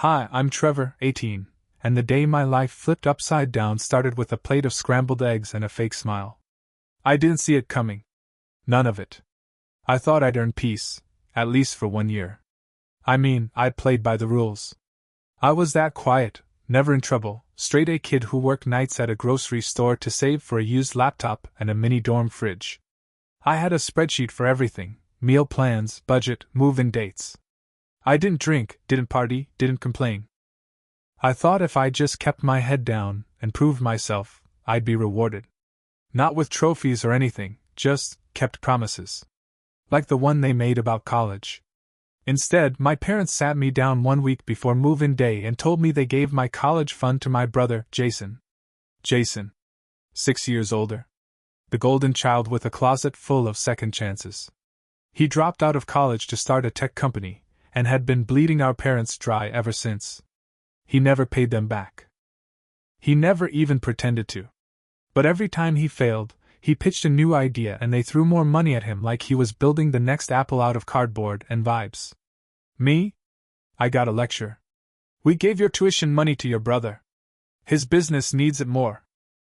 Hi, I'm Trevor, 18, and the day my life flipped upside down started with a plate of scrambled eggs and a fake smile. I didn't see it coming. None of it. I thought I'd earn peace, at least for 1 year. I mean, I'd played by the rules. I was that quiet, never in trouble, straight A kid who worked nights at a grocery store to save for a used laptop and a mini dorm fridge. I had a spreadsheet for everything: meal plans, budget, move-in dates. I didn't drink, didn't party, didn't complain. I thought if I just kept my head down and proved myself, I'd be rewarded. Not with trophies or anything, just kept promises. Like the one they made about college. Instead, my parents sat me down 1 week before move-in day and told me they gave my college fund to my brother, Jason. Jason. 6 years older. The golden child with a closet full of second chances. He dropped out of college to start a tech company, and had been bleeding our parents dry ever since. He never paid them back. He never even pretended to. But every time he failed, he pitched a new idea and they threw more money at him like he was building the next Apple out of cardboard and vibes. Me? I got a lecture. We gave your tuition money to your brother. His business needs it more.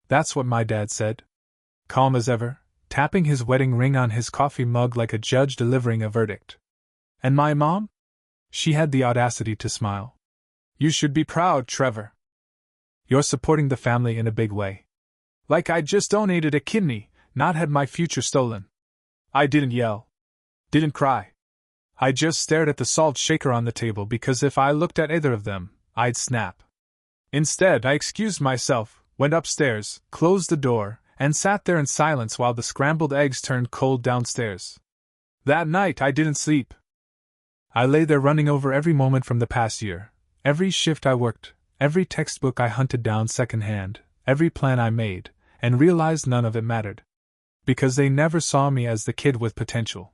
That's what my dad said. Calm as ever, tapping his wedding ring on his coffee mug like a judge delivering a verdict. And my mom? She had the audacity to smile. You should be proud, Trevor. You're supporting the family in a big way. Like I just donated a kidney, not had my future stolen. I didn't yell. Didn't cry. I just stared at the salt shaker on the table because if I looked at either of them, I'd snap. Instead, I excused myself, went upstairs, closed the door, and sat there in silence while the scrambled eggs turned cold downstairs. That night I didn't sleep. I lay there running over every moment from the past year, every shift I worked, every textbook I hunted down secondhand, every plan I made, and realized none of it mattered. Because they never saw me as the kid with potential.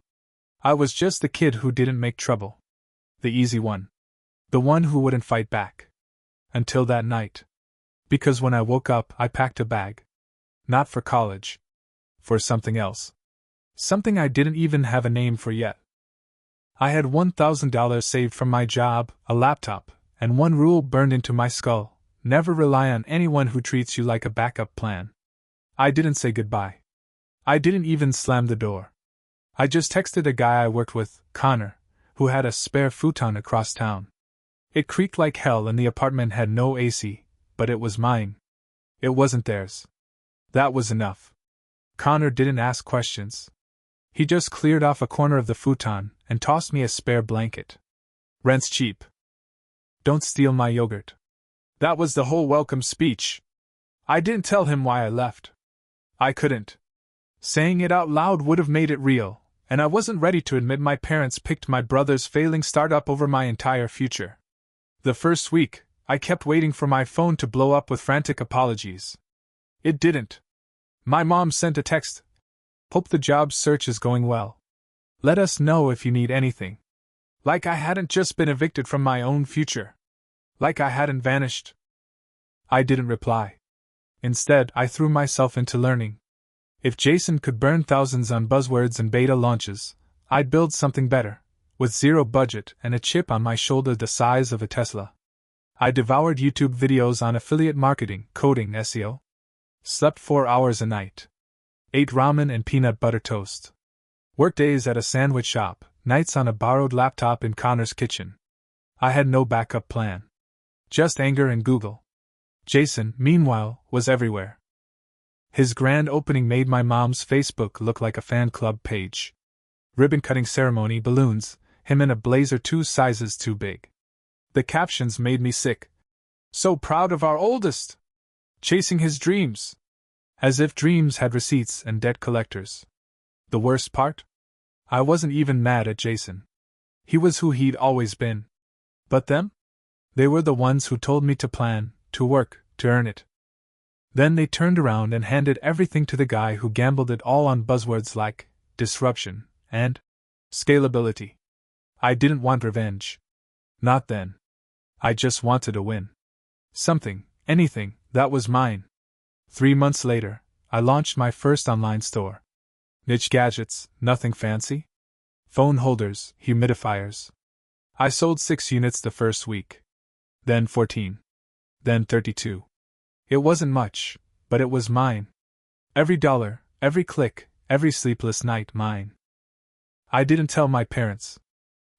I was just the kid who didn't make trouble. The easy one. The one who wouldn't fight back. Until that night. Because when I woke up, I packed a bag. Not for college. For something else. Something I didn't even have a name for yet. I had $1,000 saved from my job, a laptop, and one rule burned into my skull: never rely on anyone who treats you like a backup plan. I didn't say goodbye. I didn't even slam the door. I just texted a guy I worked with, Connor, who had a spare futon across town. It creaked like hell and the apartment had no AC, but it was mine. It wasn't theirs. That was enough. Connor didn't ask questions. He just cleared off a corner of the futon and tossed me a spare blanket. Rent's cheap. Don't steal my yogurt. That was the whole welcome speech. I didn't tell him why I left. I couldn't. Saying it out loud would have made it real, and I wasn't ready to admit my parents picked my brother's failing startup over my entire future. The first week, I kept waiting for my phone to blow up with frantic apologies. It didn't. My mom sent a text. Hope the job search is going well. Let us know if you need anything. Like I hadn't just been evicted from my own future. Like I hadn't vanished. I didn't reply. Instead, I threw myself into learning. If Jason could burn thousands on buzzwords and beta launches, I'd build something better, with zero budget and a chip on my shoulder the size of a Tesla. I devoured YouTube videos on affiliate marketing, coding, SEO. Slept 4 hours a night. Ate ramen and peanut butter toast. Worked days at a sandwich shop, nights on a borrowed laptop in Connor's kitchen. I had no backup plan. Just anger and Google. Jason, meanwhile, was everywhere. His grand opening made my mom's Facebook look like a fan club page. Ribbon-cutting ceremony, balloons, him in a blazer 2 sizes too big. The captions made me sick. So proud of our oldest! Chasing his dreams! As if dreams had receipts and debt collectors. The worst part? I wasn't even mad at Jason. He was who he'd always been. But them? They were the ones who told me to plan, to work, to earn it. Then they turned around and handed everything to the guy who gambled it all on buzzwords like disruption and scalability. I didn't want revenge. Not then. I just wanted a win. Something, anything, that was mine. 3 months later, I launched my first online store. Niche gadgets, nothing fancy. Phone holders, humidifiers. I sold 6 units the first week. then 14. Then 32. It wasn't much, but it was mine. Every dollar, every click, every sleepless night mine. I didn't tell my parents.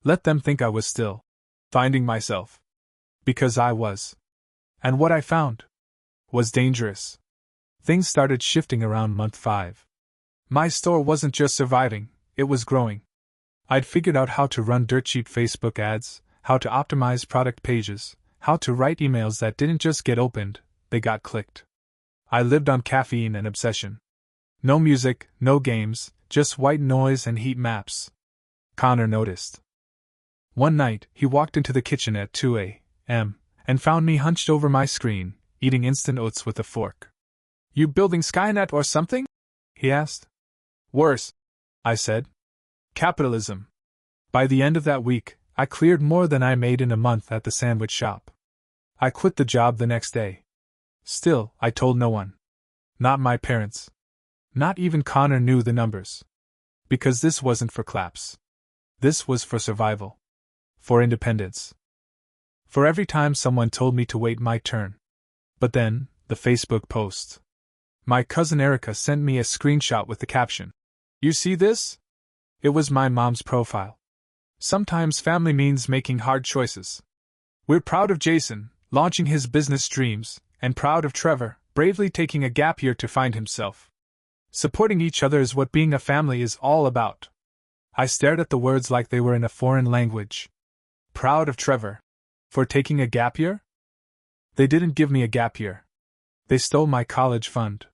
Let them think I was still finding myself. Because I was. And what I found was dangerous. Things started shifting around month 5. My store wasn't just surviving, it was growing. I'd figured out how to run dirt cheap Facebook ads, how to optimize product pages, how to write emails that didn't just get opened, they got clicked. I lived on caffeine and obsession. No music, no games, just white noise and heat maps. Connor noticed. One night, he walked into the kitchen at 2 a.m. and found me hunched over my screen, eating instant oats with a fork. "You building Skynet or something?" he asked. "Worse," I said. "Capitalism." By the end of that week, I cleared more than I made in a month at the sandwich shop. I quit the job the next day. Still, I told no one. Not my parents. Not even Connor knew the numbers. Because this wasn't for claps. This was for survival. For independence. For every time someone told me to wait my turn. But then, the Facebook post. My cousin Erica sent me a screenshot with the caption, "You see this?" It was my mom's profile. Sometimes family means making hard choices. We're proud of Jason, launching his business dreams, and proud of Trevor, bravely taking a gap year to find himself. Supporting each other is what being a family is all about. I stared at the words like they were in a foreign language. Proud of Trevor. For taking a gap year? They didn't give me a gap year. They stole my college fund.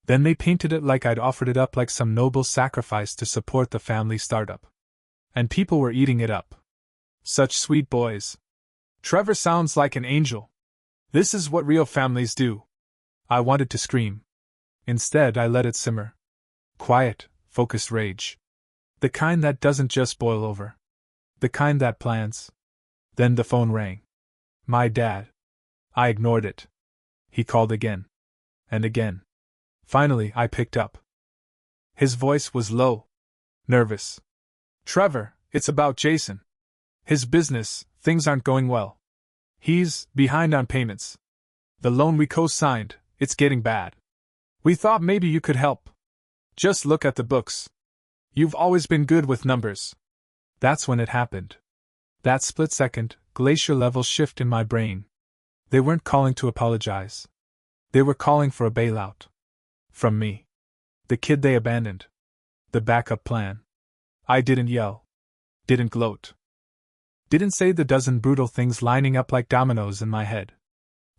Then they painted it like I'd offered it up like some noble sacrifice to support the family startup. And people were eating it up. Such sweet boys. Trevor sounds like an angel. This is what real families do. I wanted to scream. Instead, I let it simmer. Quiet, focused rage. The kind that doesn't just boil over. The kind that plans. Then the phone rang. My dad. I ignored it. He called again. And again. Finally, I picked up. His voice was low. Nervous. "Trevor, it's about Jason. His business, things aren't going well. He's behind on payments. The loan we co-signed, it's getting bad. We thought maybe you could help. Just look at the books. You've always been good with numbers." That's when it happened. That split second, glacier level shift in my brain. They weren't calling to apologize. They were calling for a bailout. From me. The kid they abandoned. The backup plan. I didn't yell. Didn't gloat. Didn't say the dozen brutal things lining up like dominoes in my head.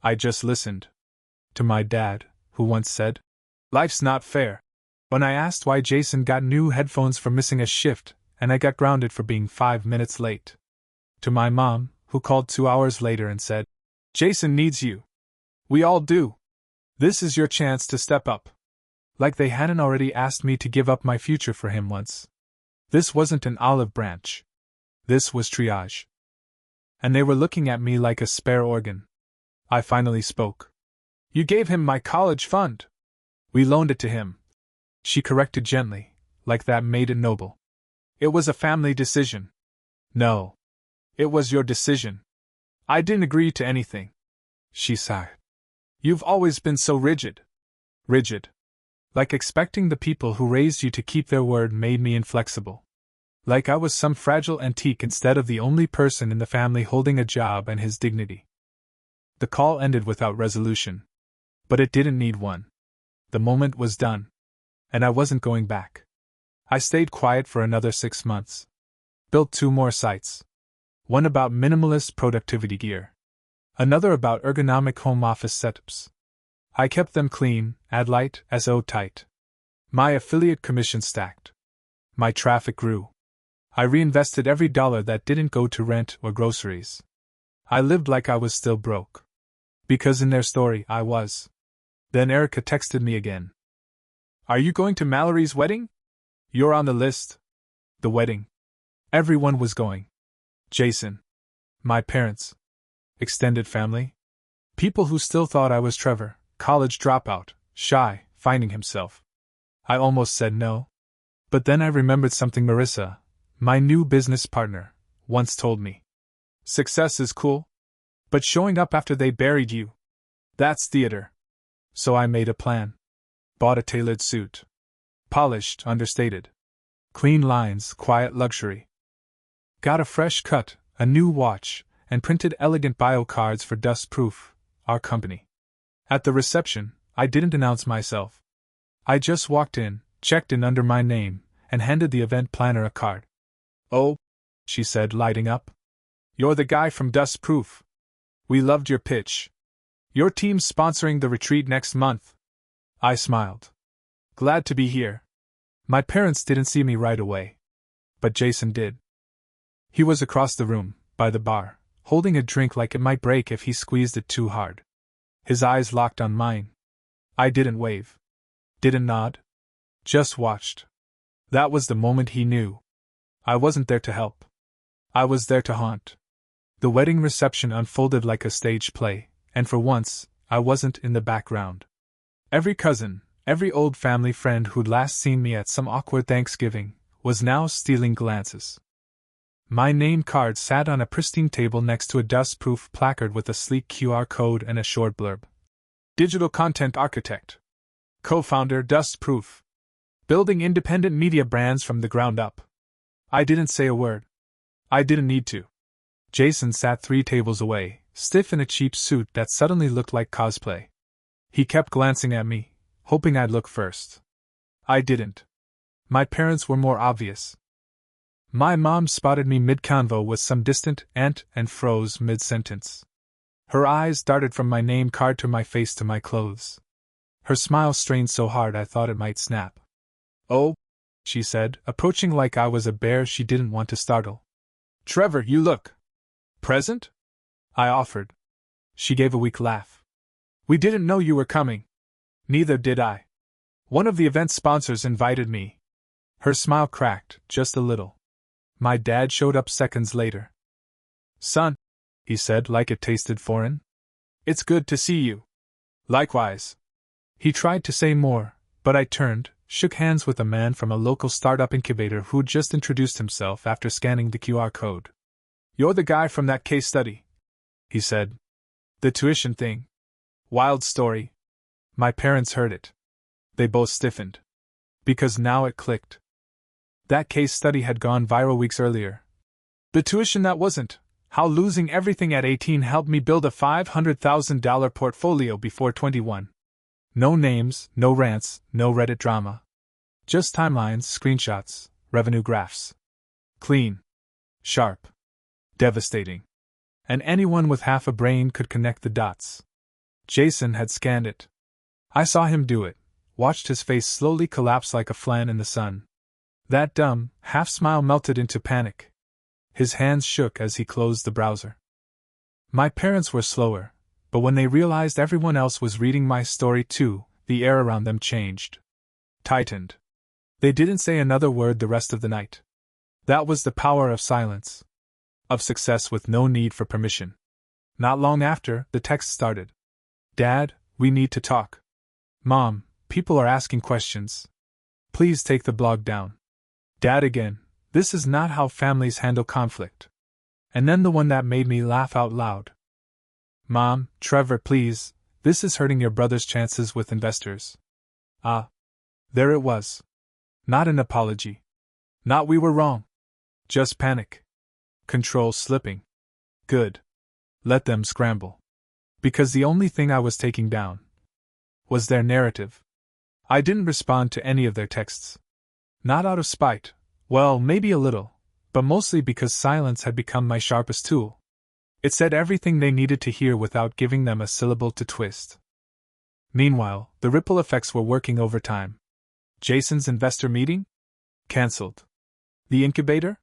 I just listened. To my dad, who once said, "Life's not fair." When I asked why Jason got new headphones for missing a shift, and I got grounded for being 5 minutes late. To my mom, who called 2 hours later and said, "Jason needs you. We all do. This is your chance to step up." Like they hadn't already asked me to give up my future for him once. This wasn't an olive branch. This was triage. And they were looking at me like a spare organ. I finally spoke. "You gave him my college fund." "We loaned it to him," she corrected gently, like that made it noble. "It was a family decision." "No. It was your decision. I didn't agree to anything." She sighed. "You've always been so rigid." Rigid. Like expecting the people who raised you to keep their word made me inflexible. Like I was some fragile antique instead of the only person in the family holding a job and his dignity. The call ended without resolution. But it didn't need one. The moment was done. And I wasn't going back. I stayed quiet for another 6 months. Built 2 more sites. One about minimalist productivity gear. Another about ergonomic home office setups. I kept them clean, ad light, SO tight. My affiliate commission stacked. My traffic grew. I reinvested every dollar that didn't go to rent or groceries. I lived like I was still broke. Because in their story, I was. Then Erica texted me again. "Are you going to Mallory's wedding? You're on the list." The wedding. Everyone was going. Jason. My parents. Extended family. People who still thought I was Trevor. College dropout, shy, finding himself. I almost said no. But then I remembered something Marissa, my new business partner, once told me. "Success is cool, But showing up after they buried you. That's theater. So I made a plan. Bought a tailored suit. Polished, understated. Clean lines, quiet luxury. Got a fresh cut, a new watch, and printed elegant bio cards for Dust Proof, our company. At the reception, I didn't announce myself. I just walked in, checked in under my name, and handed the event planner a card. "Oh," she said, lighting up. "You're the guy from Dust Proof. We loved your pitch. Your team's sponsoring the retreat next month." I smiled. Glad to be here. My parents didn't see me right away. But Jason did. He was across the room, by the bar, holding a drink like it might break if he squeezed it too hard. His eyes locked on mine. I didn't wave. Didn't nod. Just watched. That was the moment he knew. I wasn't there to help. I was there to haunt. The wedding reception unfolded like a stage play, and for once, I wasn't in the background. Every cousin, every old family friend who'd last seen me at some awkward Thanksgiving, was now stealing glances. My name card sat on a pristine table next to a dust-proof placard with a sleek QR code and a short blurb. Digital Content Architect. Co-founder Dust Proof. Building independent media brands from the ground up. I didn't say a word. I didn't need to. Jason sat 3 tables away, stiff in a cheap suit that suddenly looked like cosplay. He kept glancing at me, hoping I'd look first. I didn't. My parents were more obvious. My mom spotted me mid-convo with some distant aunt and froze mid-sentence. Her eyes darted from my name card to my face to my clothes. Her smile strained so hard I thought it might snap. "Oh," she said, approaching like I was a bear she didn't want to startle. "Trevor, you look present?" I offered. She gave a weak laugh. "We didn't know you were coming." "Neither did I. One of the event sponsors invited me." Her smile cracked, just a little. My dad showed up seconds later. "Son," he said like it tasted foreign. "It's good to see you." "Likewise." He tried to say more, but I turned, shook hands with a man from a local startup incubator who'd just introduced himself after scanning the QR code. "You're the guy from that case study," he said. "The tuition thing. Wild story." My parents heard it. They both stiffened. Because now it clicked. That case study had gone viral weeks earlier. The tuition that wasn't. How losing everything at 18 helped me build a $500,000 portfolio before 21. No names, no rants, no Reddit drama. Just timelines, screenshots, revenue graphs. Clean. Sharp. Devastating. And anyone with half a brain could connect the dots. Jason had scanned it. I saw him do it, watched his face slowly collapse like a flan in the sun. That dumb, half-smile melted into panic. His hands shook as he closed the browser. My parents were slower, but when they realized everyone else was reading my story too, the air around them changed. Tightened. They didn't say another word the rest of the night. That was the power of silence. Of success with no need for permission. Not long after, the text started. "Dad, we need to talk." "Mom, people are asking questions. Please take the blog down." "Dad again, this is not how families handle conflict." And then the one that made me laugh out loud. "Mom, Trevor, please, this is hurting your brother's chances with investors." Ah. There it was. Not an apology. Not "we were wrong." Just panic. Control slipping. Good. Let them scramble. Because the only thing I was taking down was their narrative. I didn't respond to any of their texts. Not out of spite, well, maybe a little, but mostly because silence had become my sharpest tool. It said everything they needed to hear without giving them a syllable to twist. Meanwhile, the ripple effects were working overtime. Jason's investor meeting? Cancelled. The incubator?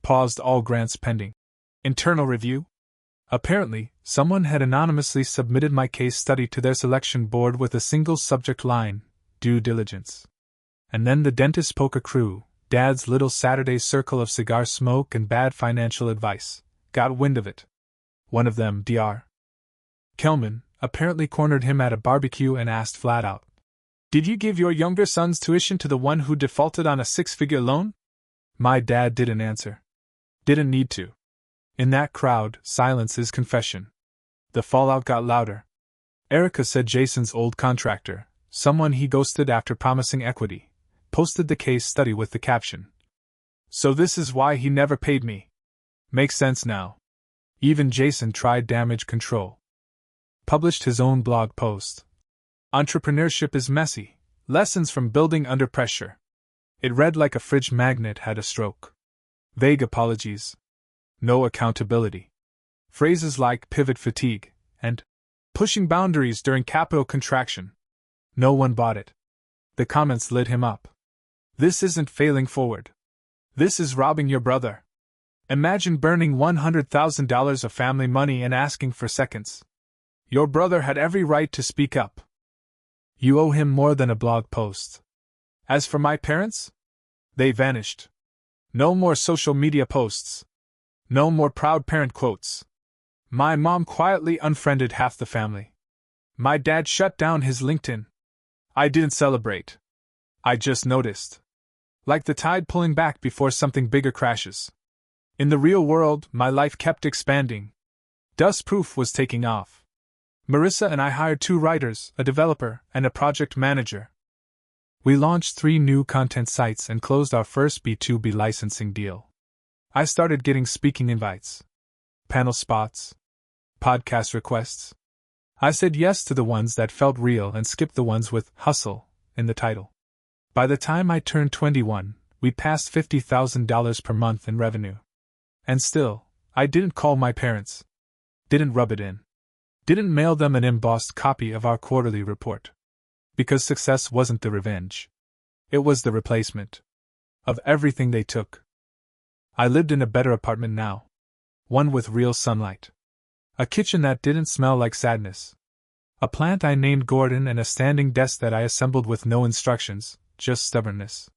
Paused, all grants pending. Internal review? Apparently, someone had anonymously submitted my case study to their selection board with a single subject line, due diligence. And then the dentist poker crew, Dad's little Saturday circle of cigar smoke and bad financial advice, got wind of it. One of them, Dr. Kelman, apparently cornered him at a barbecue and asked flat out, "Did you give your younger son's tuition to the one who defaulted on a 6-figure loan?" My dad didn't answer. Didn't need to. In that crowd, silence is confession. The fallout got louder. Erica said Jason's old contractor, someone he ghosted after promising equity, posted the case study with the caption, "So this is why he never paid me. Makes sense now." Even Jason tried damage control. Published his own blog post. "Entrepreneurship is messy. Lessons from building under pressure." It read like a fridge magnet had a stroke. Vague apologies. No accountability. Phrases like pivot fatigue and pushing boundaries during capital contraction. No one bought it. The comments lit him up. "This isn't failing forward. This is robbing your brother. Imagine burning $100,000 of family money and asking for seconds. Your brother had every right to speak up. You owe him more than a blog post. As for my parents, they vanished. No more social media posts. No more proud parent quotes. My mom quietly unfriended half the family. My dad shut down his LinkedIn. I didn't celebrate. I just noticed. Like the tide pulling back before something bigger crashes. In the real world, my life kept expanding. Dustproof was taking off. Marissa and I hired 2 writers, a developer, and a project manager. We launched 3 new content sites and closed our first B2B licensing deal. I started getting speaking invites, panel spots, podcast requests. I said yes to the ones that felt real and skipped the ones with "hustle" in the title. By the time I turned 21, we passed $50,000 per month in revenue. And still, I didn't call my parents. Didn't rub it in. Didn't mail them an embossed copy of our quarterly report. Because success wasn't the revenge. It was the replacement of everything they took. I lived in a better apartment now. One with real sunlight. A kitchen that didn't smell like sadness. A plant I named Gordon and a standing desk that I assembled with no instructions, just stubbornness.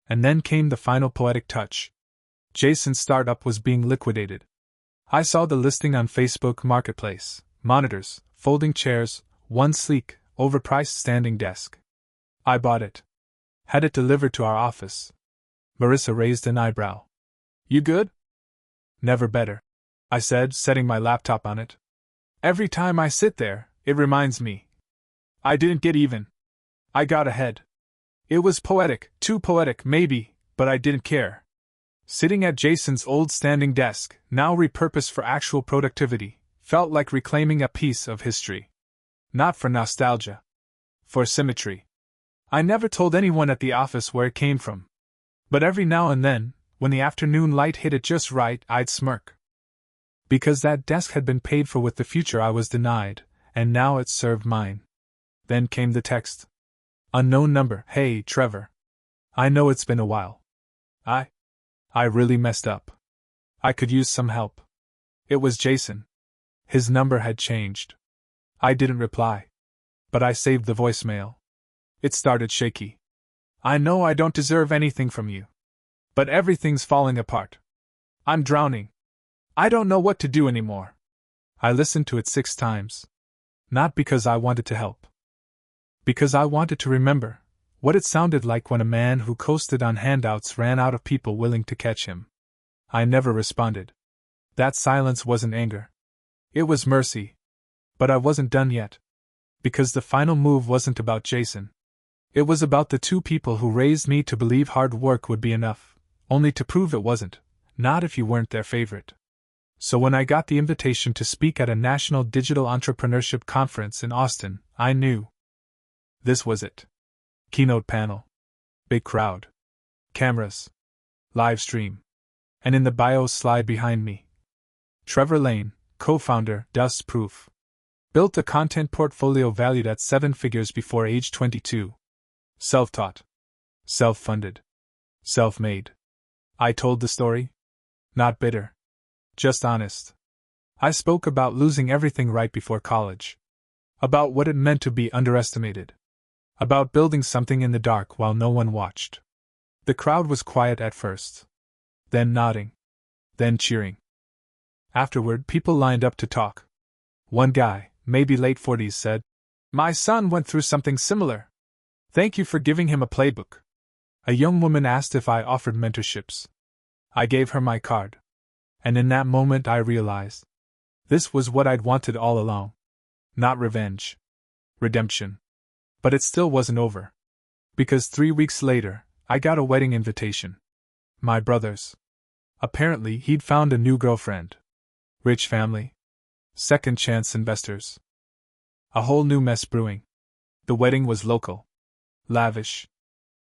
And then came the final poetic touch. Jason's startup was being liquidated. I saw the listing on Facebook Marketplace. Monitors, folding chairs, one sleek, overpriced standing desk. I bought it. Had it delivered to our office. Marissa raised an eyebrow. "You good?" "Never better," I said, setting my laptop on it. "Every time I sit there, it reminds me. I didn't get even. I got ahead. It was poetic, too poetic maybe, but I didn't care. Sitting at Jason's old standing desk, now repurposed for actual productivity, felt like reclaiming a piece of history. Not for nostalgia. For symmetry. I never told anyone at the office where it came from. But every now and then, when the afternoon light hit it just right, I'd smirk. Because that desk had been paid for with the future I was denied, and now it served mine. Then came the text. Unknown number. "Hey, Trevor. I know it's been a while. I really messed up. I could use some help." It was Jason. His number had changed. I didn't reply. But I saved the voicemail. It started shaky. "I know I don't deserve anything from you. But everything's falling apart. I'm drowning. I don't know what to do anymore." I listened to it 6 times. Not because I wanted to help. Because I wanted to remember what it sounded like when a man who coasted on handouts ran out of people willing to catch him. I never responded. That silence wasn't anger. It was mercy. But I wasn't done yet. Because the final move wasn't about Jason. It was about the 2 people who raised me to believe hard work would be enough, only to prove it wasn't, not if you weren't their favorite. So when I got the invitation to speak at a national digital entrepreneurship conference in Austin, I knew. This was it. Keynote panel. Big crowd. Cameras. Live stream. And in the bio slide behind me, Trevor Lane, co-founder, Dustproof. Built a content portfolio valued at 7 figures before age 22. Self-taught. Self-funded. Self-made. I told the story. Not bitter. Just honest. I spoke about losing everything right before college. About what it meant to be underestimated. About building something in the dark while no one watched. The crowd was quiet at first. Then nodding. Then cheering. Afterward, people lined up to talk. One guy, maybe late 40s, said, "My son went through something similar. Thank you for giving him a playbook." A young woman asked if I offered mentorships. I gave her my card. And in that moment I realized. This was what I'd wanted all along. Not revenge. Redemption. But it still wasn't over. Because 3 weeks later, I got a wedding invitation. My brother's. Apparently, he'd found a new girlfriend. Rich family. Second chance investors. A whole new mess brewing. The wedding was local. Lavish.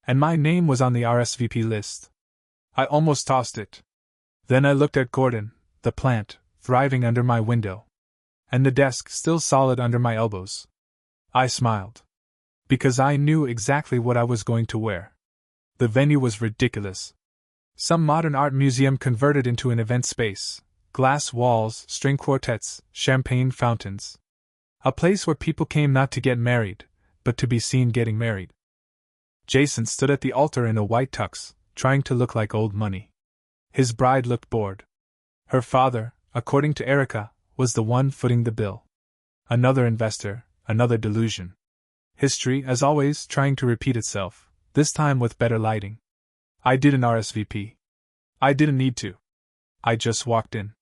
And my name was on the RSVP list. I almost tossed it. Then I looked at Gordon, the plant, thriving under my window. And the desk still solid under my elbows. I smiled. Because I knew exactly what I was going to wear. The venue was ridiculous. Some modern art museum converted into an event space. Glass walls, string quartets, champagne fountains. A place where people came not to get married, but to be seen getting married. Jason stood at the altar in a white tux, trying to look like old money. His bride looked bored. Her father, according to Erica, was the one footing the bill. Another investor, another delusion. History, as always, trying to repeat itself, this time with better lighting. I didn't RSVP. I didn't need to. I just walked in.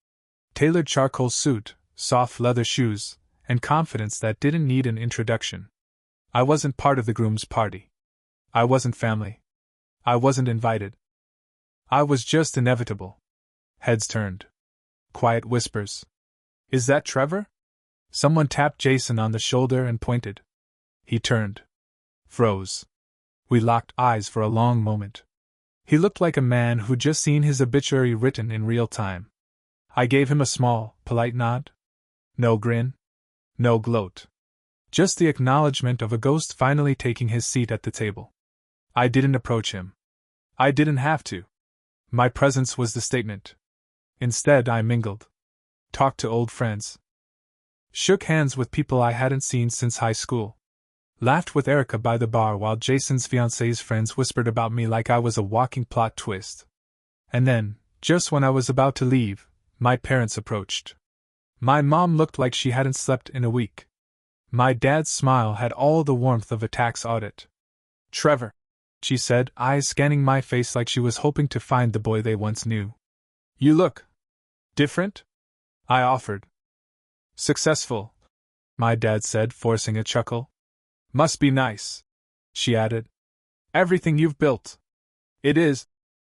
Tailored charcoal suit, soft leather shoes, and confidence that didn't need an introduction. I wasn't part of the groom's party. I wasn't family. I wasn't invited. I was just inevitable. Heads turned. Quiet whispers. Is that Trevor? Someone tapped Jason on the shoulder and pointed. He turned. Froze. We locked eyes for a long moment. He looked like a man who'd just seen his obituary written in real time. I gave him a small, polite nod. No grin. No gloat. Just the acknowledgement of a ghost finally taking his seat at the table. I didn't approach him. I didn't have to. My presence was the statement. Instead, I mingled. Talked to old friends. Shook hands with people I hadn't seen since high school. Laughed with Erica by the bar while Jason's fiancée's friends whispered about me like I was a walking plot twist. And then, just when I was about to leave, my parents approached. My mom looked like she hadn't slept in a week. My dad's smile had all the warmth of a tax audit. Trevor, she said, eyes scanning my face like she was hoping to find the boy they once knew. You look different? I offered. Successful, my dad said, forcing a chuckle. Must be nice, she added. Everything you've built. It is,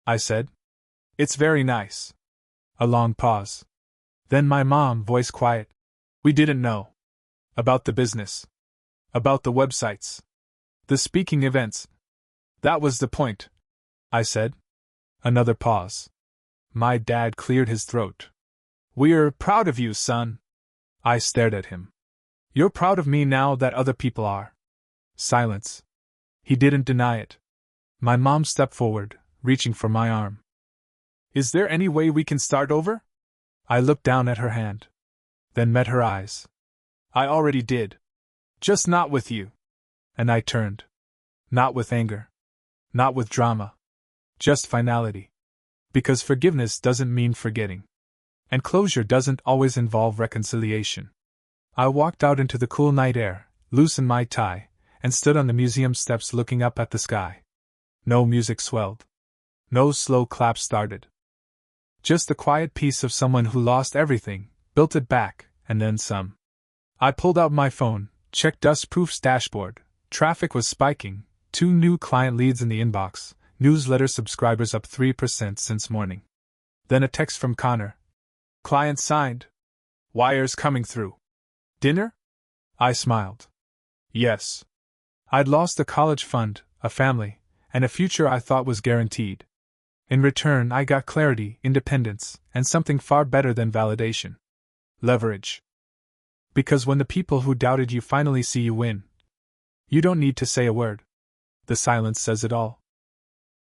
I said. It's very nice. A long pause. Then my mom, voice quiet. We didn't know. About the business. About the websites. The speaking events. That was the point, I said. Another pause. My dad cleared his throat. We're proud of you, son. I stared at him. You're proud of me now that other people are. Silence. He didn't deny it. My mom stepped forward, reaching for my arm. Is there any way we can start over? I looked down at her hand. Then met her eyes. I already did. Just not with you. And I turned. Not with anger. Not with drama. Just finality. Because forgiveness doesn't mean forgetting. And closure doesn't always involve reconciliation. I walked out into the cool night air, loosened my tie, and stood on the museum steps looking up at the sky. No music swelled. No slow clap started. Just the quiet peace of someone who lost everything, built it back, and then some. I pulled out my phone, checked Dustproof's dashboard. Traffic was spiking, 2 new client leads in the inbox, newsletter subscribers up 3% since morning. Then a text from Connor. Client signed. Wires coming through. Dinner? I smiled. Yes. I'd lost a college fund, a family, and a future I thought was guaranteed. In return, I got clarity, independence, and something far better than validation. Leverage. Because when the people who doubted you finally see you win, you don't need to say a word. The silence says it all.